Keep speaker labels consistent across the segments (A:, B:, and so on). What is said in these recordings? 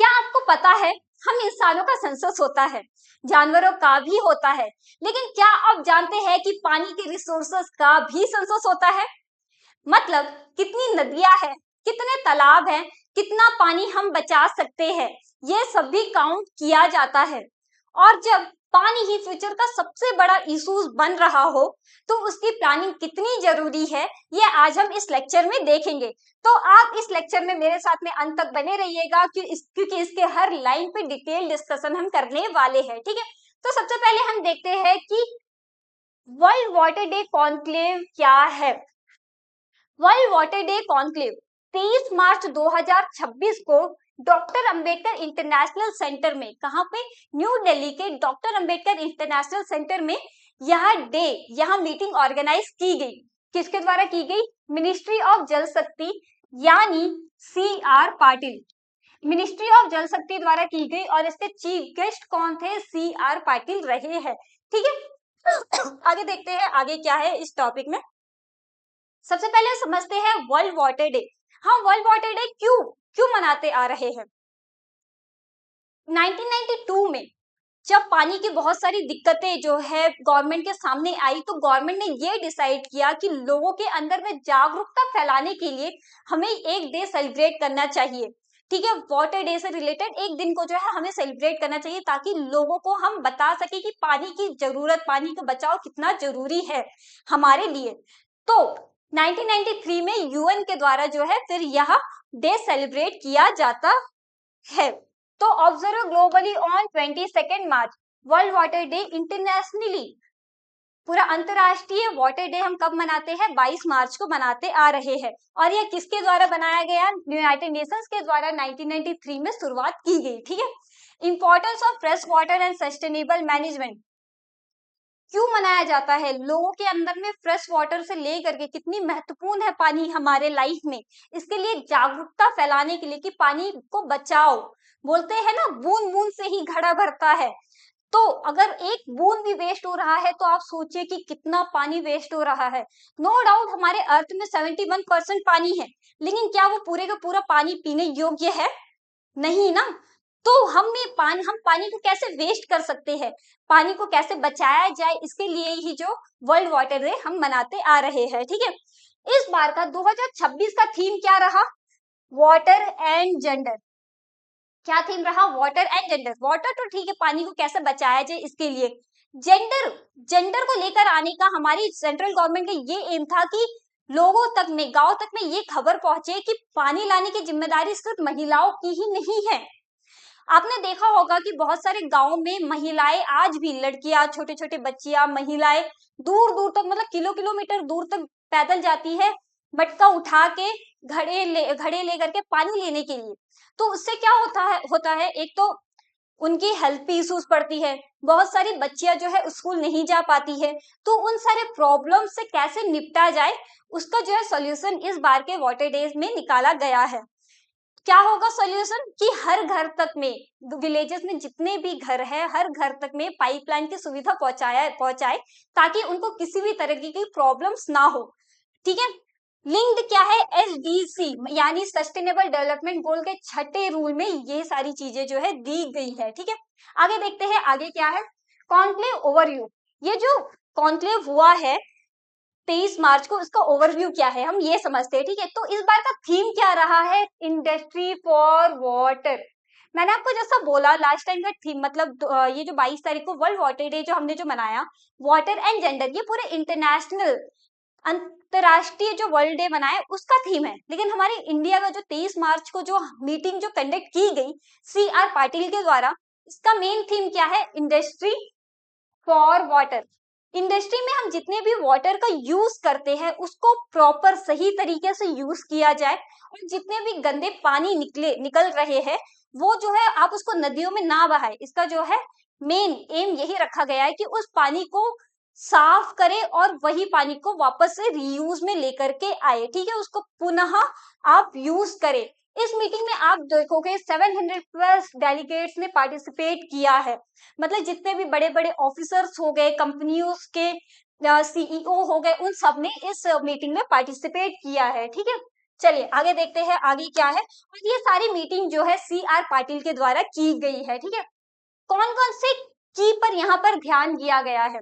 A: क्या आपको पता है हम इंसानों का सेंसस होता है, जानवरों का भी होता है, लेकिन क्या आप जानते हैं कि पानी के रिसोर्सेस का भी सेंसस होता है? मतलब कितनी नदियां हैं, कितने तालाब हैं, कितना पानी हम बचा सकते हैं, ये सब भी काउंट किया जाता है। और जब पानी ही फ्यूचर का सबसे बड़ा इशू बन रहा हो तो उसकी प्लानिंग कितनी जरूरी है, ये आज हम इस लेक्चर में देखेंगे। तो आप इस लेक्चर में मेरे साथ में अंत तक बने रहिएगा क्योंकि इसके हर लाइन पे डिटेल डिस्कशन हम करने वाले हैं। ठीक है, तो सबसे पहले हम देखते हैं कि वर्ल्ड वाटर डे कॉन्क्लेव क्या है। वर्ल्ड वाटर डे कॉन्क्लेव 23 मार्च 2026 को डॉक्टर अंबेडकर इंटरनेशनल सेंटर में, कहां पे? न्यू दिल्ली के डॉक्टर अंबेडकर इंटरनेशनल सेंटर में यह मीटिंग ऑर्गेनाइज की गई। किसके द्वारा की गई? मिनिस्ट्री ऑफ जल शक्ति यानी CR पाटिल, मिनिस्ट्री ऑफ जल शक्ति द्वारा की गई और इसके चीफ गेस्ट कौन थे? CR पाटिल रहे हैं। ठीक है, आगे देखते हैं आगे क्या है इस टॉपिक में। सबसे पहले समझते हैं वर्ल्ड वाटर डे। हाँ, वर्ल्ड वाटर डे क्यों क्यों मनाते आ रहे हैं? 1992 में जब पानी की बहुत सारी दिक्कतें जो है गवर्नमेंट के सामने आई, तो गवर्नमेंट ने ये डिसाइड किया कि लोगों के अंदर में जागरूकता फैलाने के लिए हमें एक डे सेलिब्रेट करना चाहिए। ठीक है, वाटर डे से रिलेटेड एक दिन को जो है हमें सेलिब्रेट करना चाहिए ताकि लोगों को हम बता सके कि पानी की जरूरत, पानी का बचाव कितना जरूरी है हमारे लिए। तो 1993 में UN के द्वारा जो है फिर यह डे सेलिब्रेट किया जाता है। तो observe globally on 22 March world water day internationally, पूरा अंतरराष्ट्रीय वाटर डे हम कब मनाते हैं? 22 मार्च को मनाते आ रहे हैं। और यह किसके द्वारा बनाया गया? यूनाइटेड नेशंस के द्वारा 1993 में शुरुआत की गई। ठीक है, importance of fresh water and sustainable management क्यों मनाया जाता है? लोगों के अंदर में फ्रेश वाटर से लेकर के कितनी महत्वपूर्ण है पानी हमारे लाइफ में, इसके लिए जागरूकता फैलाने के लिए कि पानी को बचाओ। बोलते हैं ना, बूंद बूंद से ही घड़ा भरता है। तो अगर एक बूंद भी वेस्ट हो रहा है तो आप सोचिए कि कितना पानी वेस्ट हो रहा है। नो डाउट हमारे अर्थ में 71% पानी है, लेकिन क्या वो पूरे का पूरा पानी पीने योग्य है? नहीं ना। तो हम पानी को कैसे वेस्ट कर सकते हैं, पानी को कैसे बचाया जाए, इसके लिए ही जो वर्ल्ड वाटर डे हम मनाते आ रहे हैं। ठीक है, इस बार का 2026 का थीम क्या रहा? Water and gender. क्या थीम रहा? Water and gender. वाटर तो ठीक है, पानी को कैसे बचाया जाए इसके लिए। जेंडर, जेंडर को लेकर आने का हमारी सेंट्रल गवर्नमेंट का ये एम था कि लोगों तक में, गांव तक में ये खबर पहुंचे कि पानी लाने की जिम्मेदारी सिर्फ महिलाओं की ही नहीं है। आपने देखा होगा कि बहुत सारे गांवों में महिलाएं आज भी, लड़कियां, छोटे छोटे बच्चियां, महिलाएं दूर दूर तक, मतलब किलोमीटर दूर तक पैदल जाती है मटका उठा के, घड़े ले करके पानी लेने के लिए। तो उससे क्या होता है एक तो उनकी हेल्थ पे इश्यूज पड़ती है, बहुत सारी बच्चियां जो है स्कूल नहीं जा पाती है। तो उन सारे प्रॉब्लम से कैसे निपटा जाए, उसका जो है सॉल्यूशन इस बार के वाटर डेज में निकाला गया है। क्या होगा सॉल्यूशन? कि हर घर तक में, विलेजेस में जितने भी घर है, हर घर तक में पाइपलाइन की सुविधा पहुंचाए ताकि उनको किसी भी तरह की प्रॉब्लम्स ना हो। ठीक है, लिंक्ड क्या है? SDC यानी सस्टेनेबल डेवलपमेंट गोल के छठे रूल में ये सारी चीजें जो है दी गई है। ठीक है, आगे देखते हैं आगे क्या है। कॉन्क्लेव ओवरव्यू, ये जो कॉन्क्लेव हुआ है 23 मार्च को, इसका ओवरव्यू क्या है हम ये समझते हैं। ठीक है, तो इस बार का थीम क्या रहा है? Industry for water. मैंने आपको जैसा बोला लास्ट टाइम का थीम, मतलब ये जो 22 तारीख को वर्ल्ड वाटर डे जो हमने जो मनाया, वाटर एंड जेंडर, ये पूरे इंटरनेशनल, अंतरराष्ट्रीय जो वर्ल्ड डे मनाए उसका थीम है। लेकिन हमारे इंडिया का जो 23 मार्च को जो मीटिंग जो कंडक्ट की गई CR पाटिल के द्वारा, इसका मेन थीम क्या है? Industry for water. इंडस्ट्री में हम जितने भी वाटर का यूज करते हैं उसको प्रॉपर सही तरीके से यूज किया जाए, और जितने भी गंदे पानी निकल रहे हैं वो जो है आप उसको नदियों में ना बहाए। इसका जो है मेन एम यही रखा गया है कि उस पानी को साफ करे और वही पानी को वापस से रीयूज में लेकर के आए। ठीक है, उसको पुनः आप यूज करें। इस मीटिंग में आप देखोगे 700+ डेलीगेट्स ने पार्टिसिपेट किया है। मतलब जितने भी बड़े बड़े ऑफिसर्स हो गए, कंपनियों के CEO हो गए, उन सब ने इस मीटिंग में पार्टिसिपेट किया है। ठीक है, चलिए आगे देखते हैं आगे क्या है। और ये सारी मीटिंग जो है CR पाटिल के द्वारा की गई है, ठीक है। कौन कौन से की पर यहाँ पर ध्यान दिया गया है?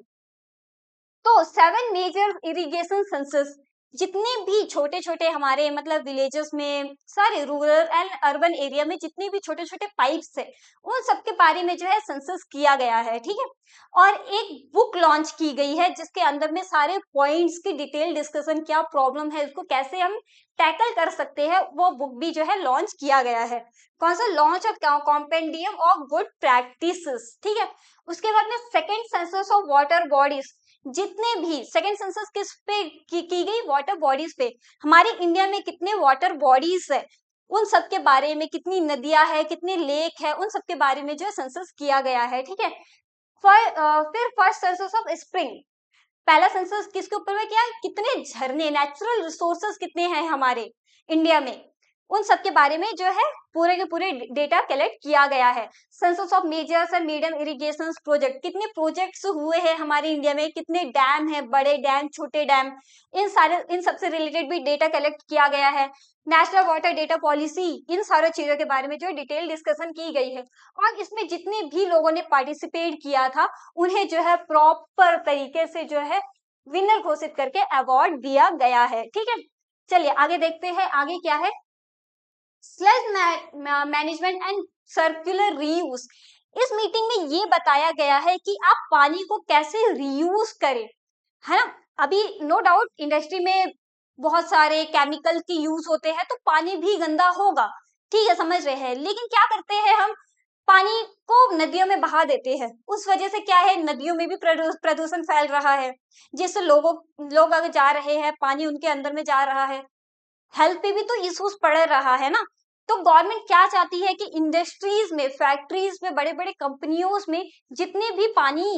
A: तो 7 मेजर इरिगेशन सेंसस, जितने भी छोटे छोटे हमारे मतलब विलेजेस में, सारे रूरल एंड अर्बन एरिया में जितने भी छोटे छोटे पाइप्स है, उन सब के बारे में जो है सेंसस किया गया है, ठीक है। और एक बुक लॉन्च की गई है जिसके अंदर में सारे पॉइंट्स की डिटेल डिस्कशन, क्या प्रॉब्लम है उसको कैसे हम टैकल कर सकते हैं, वो बुक भी जो है लॉन्च किया गया है। कौन सा? Launch of compendium of good practices, ठीक है। उसके बाद में second census of water bodies, जितने भी सेकेंड सेंसस किस पे की गई? वाटर बॉडीज पे। हमारे इंडिया में कितने वाटर बॉडीज है, उन सब के बारे में, कितनी नदियां है, कितने लेक है, उन सब के बारे में जो है सेंसस किया गया है, ठीक है। फिर फर्स्ट सेंसस ऑफ स्प्रिंग, पहला सेंसस किसके ऊपर में किया? कितने झरने, नेचुरल रिसोर्सेस कितने हैं हमारे इंडिया में, उन सब के बारे में जो है पूरे के पूरे डेटा कलेक्ट किया गया है। Census of measures and medium irrigation project, कितने प्रोजेक्ट्स हुए हैं हमारे इंडिया में, कितने डैम है, बड़े डैम, छोटे डैम, इन सब से रिलेटेड भी डेटा कलेक्ट किया गया है। नेशनल वाटर डेटा पॉलिसी, इन सारी चीजों के बारे में जो डिटेल डिस्कशन की गई है। और इसमें जितने भी लोगों ने पार्टिसिपेट किया था उन्हें जो है प्रॉपर तरीके से जो है विनर घोषित करके अवार्ड दिया गया है, ठीक है। चलिए आगे देखते हैं आगे क्या है। Sludge management and circular reuse, इस मीटिंग में ये बताया गया है कि आप पानी को कैसे रीयूज करें, है ना। अभी नो डाउट इंडस्ट्री में बहुत सारे केमिकल के यूज होते हैं तो पानी भी गंदा होगा, ठीक है, समझ रहे हैं। लेकिन क्या करते हैं हम? पानी को नदियों में बहा देते हैं, उस वजह से क्या है, नदियों में भी प्रदूषण फैल रहा है, जिससे लोग अगर जा रहे हैं, पानी उनके अंदर में जा रहा है, हेल्थ पे भी तो इश्यूज पड़ रहा है ना। तो गवर्नमेंट क्या चाहती है कि इंडस्ट्रीज में, फैक्ट्रीज में, बड़े बड़े कंपनियों में जितने भी पानी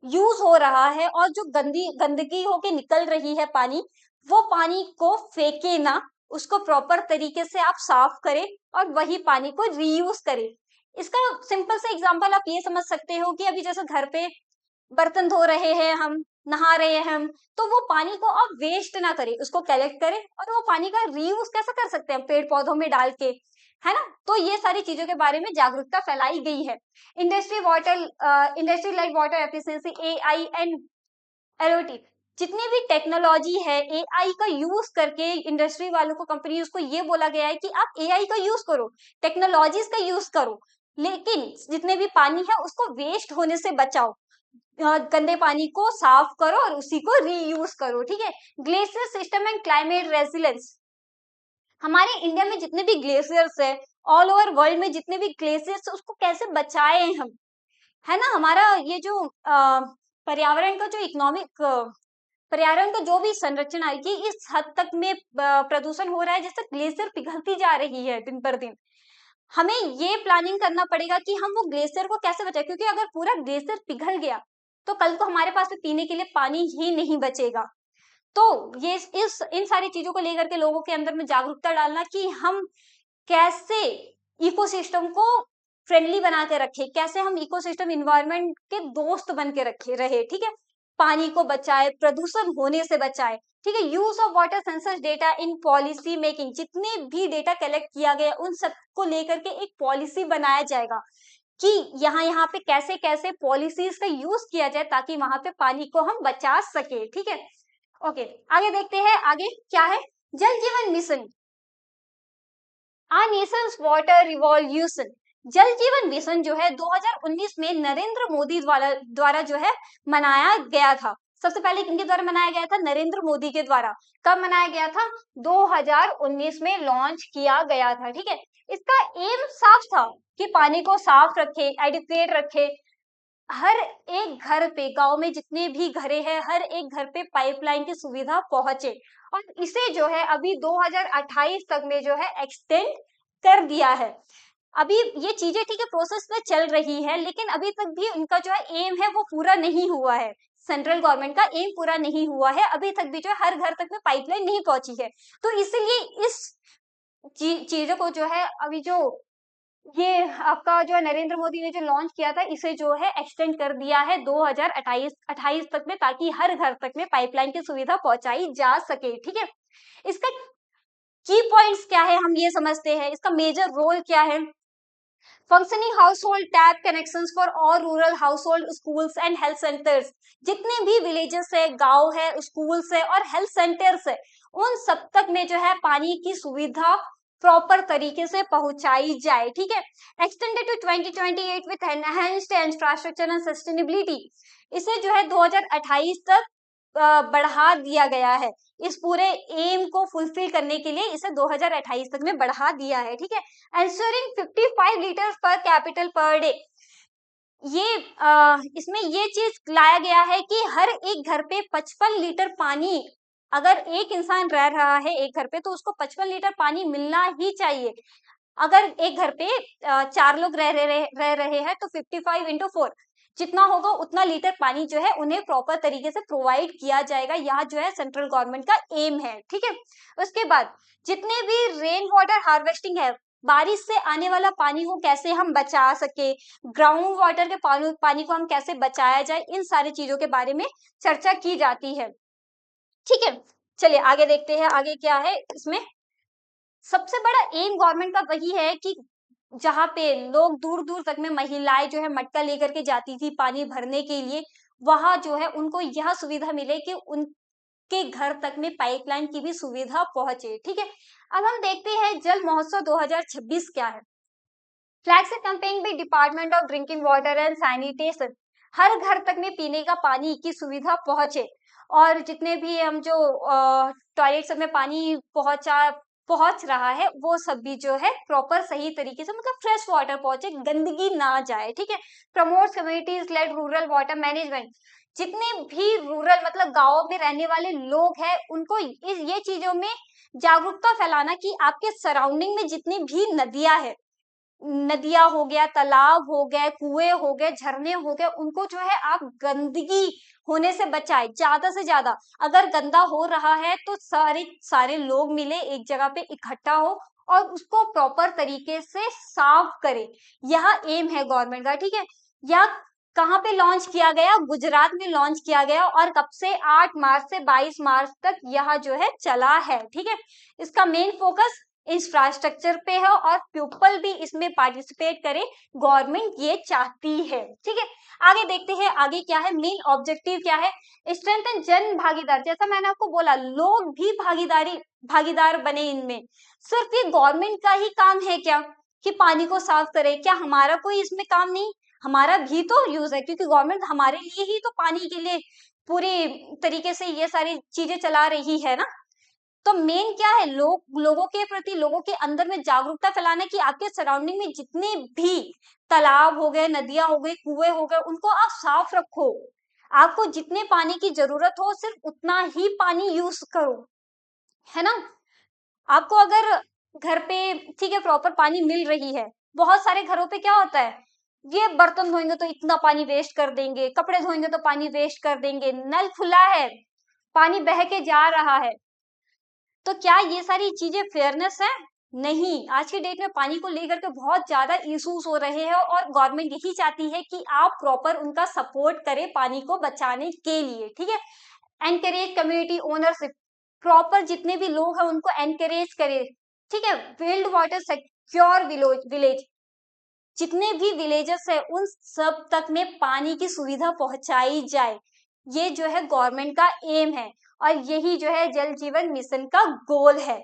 A: यूज हो रहा है और जो गंदगी होके निकल रही है पानी, वो पानी को फेंके ना, उसको प्रॉपर तरीके से आप साफ करें और वही पानी को रीयूज करें। इसका सिंपल सा एग्जांपल आप ये समझ सकते हो कि अभी जैसे घर पे बर्तन धो रहे हैं हम, नहा रहे हैं हम, तो वो पानी को आप वेस्ट ना करें, उसको कलेक्ट करें और वो पानी का रीयूज कैसे कर सकते हैं? पेड़ पौधों में डाल के, है ना। तो ये सारी चीजों के बारे में जागरूकता फैलाई गई है। Industry like water efficiency, AI and LOT, जितनी भी टेक्नोलॉजी है, AI का यूज करके इंडस्ट्री वालों को, कंपनी को ये बोला गया है कि आप AI का यूज करो, टेक्नोलॉजीज का यूज करो, लेकिन जितने भी पानी है उसको वेस्ट होने से बचाओ, गंदे पानी को साफ करो और उसी को रीयूज करो, ठीक है। Glacier system and climate resilience, हमारे इंडिया में जितने भी ग्लेशियर्स है, ऑल ओवर वर्ल्ड में जितने भी ग्लेशियर्स है, उसको कैसे बचाए हम, है ना। हमारा ये जो पर्यावरण का जो इकोनॉमिक, पर्यावरण का जो भी संरचना है, ये इस हद तक में प्रदूषण हो रहा है, जैसे ग्लेशियर पिघलती जा रही है दिन पर दिन। हमें ये प्लानिंग करना पड़ेगा कि हम वो ग्लेशियर को कैसे बचाएं, क्योंकि अगर पूरा ग्लेशियर पिघल गया तो कल को हमारे पास में पीने के लिए पानी ही नहीं बचेगा। तो ये इस इन सारी चीजों को लेकर के लोगों के अंदर में जागरूकता डालना कि हम कैसे इकोसिस्टम को फ्रेंडली बना के रखे, कैसे हम इकोसिस्टम इन्वायरमेंट के दोस्त बन के रखे रहे, ठीक है। पानी को बचाए, प्रदूषण होने से बचाए, ठीक है। Use of water census data in policy making, जितने भी डेटा कलेक्ट किया गया उन सबको लेकर के एक पॉलिसी बनाया जाएगा कि यहाँ यहाँ पे कैसे कैसे पॉलिसीज का यूज किया जाए ताकि वहां पे पानी को हम बचा सके, ठीक है। ओके, आगे देखते हैं आगे क्या है। जल जीवन मिशन, नेशंस वाटर रिवॉल्यूशन, जल जीवन मिशन जो है 2019 में नरेंद्र मोदी द्वारा जो है मनाया गया था। सबसे पहले किनके द्वारा मनाया गया था? नरेंद्र मोदी के द्वारा। कब मनाया गया था? 2019 में लॉन्च किया गया था, ठीक है। इसका एम साफ था कि पानी को साफ रखे, एडिक्वेट रखे, हर एक घर पे, गांव में जितने भी घरे हैं, हर एक घर पे पाइपलाइन की सुविधा पहुंचे। और इसे जो है अभी 2028 तक में जो है एक्सटेंड कर दिया है। अभी ये चीजें ठीक है प्रोसेस में चल रही है, लेकिन अभी तक भी उनका जो है एम है वो पूरा नहीं हुआ है। सेंट्रल गवर्नमेंट का एम पूरा नहीं हुआ है, अभी तक भी जो है हर घर तक में पाइपलाइन नहीं पहुंची है। तो इसलिए इस चीजों को जो है अभी जो ये आपका जो है नरेंद्र मोदी ने जो लॉन्च किया था, इसे जो है एक्सटेंड कर दिया है 2028 तक में, ताकि हर घर तक में पाइपलाइन की सुविधा पहुंचाई जा सके, ठीक है। इसका की पॉइंट्स क्या है हम ये समझते हैं, इसका मेजर रोल क्या है। Functioning household tap connections for all rural household schools and health centres, जितने भी विलेजेस है, गांव है, स्कूल्स है और हेल्थ सेंटर्स है, उन सब तक में जो है पानी की सुविधा प्रॉपर तरीके से पहुंचाई जाए, ठीक है। Extended to 2028 with enhanced infrastructure and sustainability, इसे जो है 2028 तक बढ़ा दिया गया है। इस पूरे एम को फुलफिल करने के लिए इसे 2028 तक में बढ़ा दिया है, ठीक है। एंश्योरिंग 55 लीटर पर कैपिटल पर डे, ये इसमें ये चीज लाया गया है कि हर एक घर पे 55 लीटर पानी, अगर एक इंसान रह रहा है एक घर पे तो उसको 55 लीटर पानी मिलना ही चाहिए। अगर एक घर पे 4 लोग रह रहे हैं तो 55 इंटू 4 जितना होगा उतना लीटर पानी जो है उन्हें प्रॉपर तरीके से प्रोवाइड किया जाएगा। यह जो है सेंट्रल गवर्नमेंट का एम है, ठीक है। उसके बाद जितने भी रेन वाटर हार्वेस्टिंग है, बारिश से आने वाला पानी को कैसे हम बचा सके, ग्राउंड वाटर के पानी को हम कैसे बचाया जाए, इन सारी चीजों के बारे में चर्चा की जाती है, ठीक है। चलिए आगे देखते हैं, आगे क्या है इसमें। सबसे बड़ा एम गवर्नमेंट का वही है कि जहाँ पे लोग दूर दूर तक में महिलाएं जो है मटका लेकर के जाती थी पानी भरने के लिए, वहां जो है उनको यह सुविधा मिले कि उनके घर तक में पाइपलाइन की भी सुविधा पहुंचे, ठीक है। अब हम देखते हैं जल महोत्सव 2026 क्या है। फ्लैगशिप कैंपेन भी department of drinking water and sanitation, हर घर तक में पीने का पानी की सुविधा पहुंचे, और जितने भी हम जो टॉयलेट सब में पानी पहुंच रहा है वो सब भी जो है प्रॉपर सही तरीके से मतलब फ्रेश वाटर पहुंचे, गंदगी ना जाए, ठीक है। Promote communities led rural water management, जितने भी रूरल मतलब गांव में रहने वाले लोग हैं उनको ये चीजों में जागरूकता फैलाना कि आपके सराउंडिंग में जितनी भी नदियां हो गया, तालाब हो गए, कुएं हो गए, झरने हो गए, उनको जो है आप गंदगी होने से बचाए ज्यादा से ज्यादा। अगर गंदा हो रहा है तो सारे सारे लोग मिले एक जगह पे इकट्ठा हो और उसको प्रॉपर तरीके से साफ करें, यह एम है गवर्नमेंट का, ठीक है। यह कहाँ पे लॉन्च किया गया, गुजरात में लॉन्च किया गया, और कब से 8 मार्च से 22 मार्च तक यह जो है चला है, ठीक है। इसका मेन फोकस इंफ्रास्ट्रक्चर पे है और पीपल भी इसमें पार्टिसिपेट करे, गवर्नमेंट ये चाहती है, ठीक है। आगे देखते हैं आगे क्या है, मेन ऑब्जेक्टिव क्या है। स्ट्रेंथन जन भागीदार, जैसा मैंने आपको बोला लोग भी भागीदार बने इनमें। सिर्फ ये गवर्नमेंट का ही काम है क्या कि पानी को साफ करे, क्या हमारा कोई इसमें काम नहीं, हमारा भी तो यूज है, क्योंकि गवर्नमेंट हमारे लिए ही तो पानी के लिए पूरी तरीके से ये सारी चीजें चला रही है ना। तो मेन क्या है, लोगों के प्रति, लोगों के अंदर में जागरूकता फैलाना कि आपके सराउंडिंग में जितने भी तालाब हो गए, नदियां हो गई, कुएं हो गए, उनको आप साफ रखो। आपको जितने पानी की जरूरत हो सिर्फ उतना ही पानी यूज करो, है ना। आपको अगर घर पे ठीक है प्रॉपर पानी मिल रही है, बहुत सारे घरों पे क्या होता है, ये बर्तन धोएंगे तो इतना पानी वेस्ट कर देंगे, कपड़े धोएंगे तो पानी वेस्ट कर देंगे, नल खुला है पानी बह के जा रहा है, तो क्या ये सारी चीजें फेयरनेस है? नहीं। आज की डेट में पानी को लेकर के बहुत ज्यादा इश्यूज हो रहे हैं और गवर्नमेंट यही चाहती है कि आप प्रॉपर उनका सपोर्ट करें पानी को बचाने के लिए, ठीक है। एनकरेज कम्युनिटी ओनरशिप, प्रॉपर जितने भी लोग हैं उनको एनकरेज करें, ठीक है। बिल्ड वाटर सिक्योर विलेज, जितने भी विलेजेस है उन सब तक में पानी की सुविधा पहुंचाई जाए, ये जो है गवर्नमेंट का एम है और यही जो है जल जीवन मिशन का गोल है,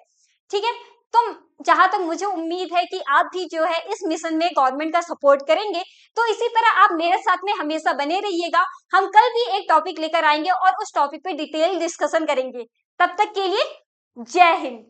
A: ठीक है। तो जहां तक मुझे उम्मीद है कि आप भी जो है इस मिशन में गवर्नमेंट का सपोर्ट करेंगे, तो इसी तरह आप मेरे साथ में हमेशा बने रहिएगा। हम कल भी एक टॉपिक लेकर आएंगे और उस टॉपिक पे डिटेल डिस्कशन करेंगे। तब तक के लिए जय हिंद।